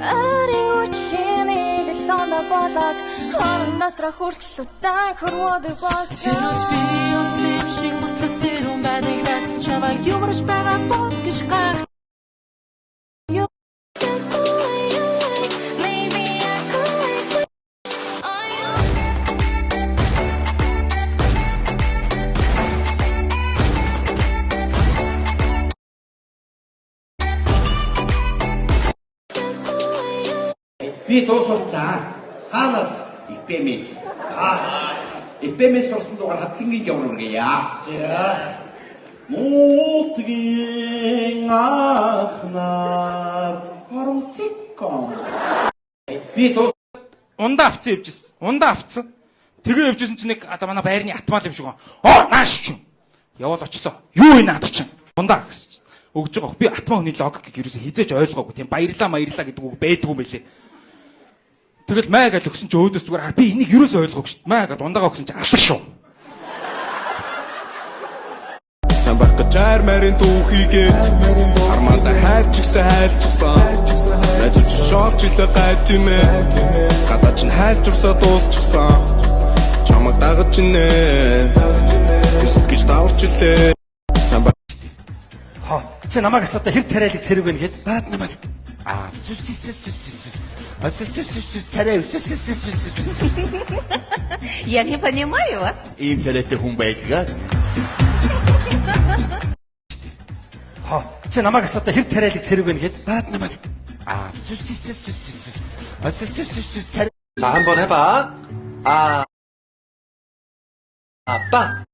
Арийн үчинийг сонно болоод хорон дотроо хүртэл удаан хөрвөөдөг болсон. Би онцлог шиг мөртлөө сэрүүн байдаг байсан чамайг юмрш байгаа бол гэж гах. Би дуусвал хаанаас ИПМС. ИПМС сурсан дугаар хатлагийн явна үргэе. За. Мутгийн ахнаа парамцикон. Би ундаа авцсан явжсэн. Ундаа авцсан. Тэгээ явжсэн чинь нэг одоо манай байрны атмал юм шиг гоо. Нааш чинь. Явал очлоо. Юу энэ наад чинь? Ундаа гэсэн. Өгж байгаа. Би атмаа хүний логикийг ерөөсөө хизээж ойлгоогүй. Тийм баярлаа гэдэг үг байдгүй мэлээ. Тэгэл маа гэж өгсөн чи өөдөөс зүгээр би энийг юусоо ойлгоогүй шүү дээ. Маа гэж ундагаа өгсөн чи алар шүү. Самбах гачаар марын түүхийгээ арманда хайрчгсан найзч шоогчлаа гайтимээ гадаа ч хайлчурсаа дуусчихсан чамаг дагаж нэ үсэг гэж даварчлээ самбах чи намайг асуудаа хэр царайлаг цэрэг байна гэж Бараад намайг. Я не понимаю вас. Ийм царайтай хүн байдаг. чи намайг асуудаа хэр царайлаг цэрэг байна гэж Бараад намайг. 자 한번 해봐 아빠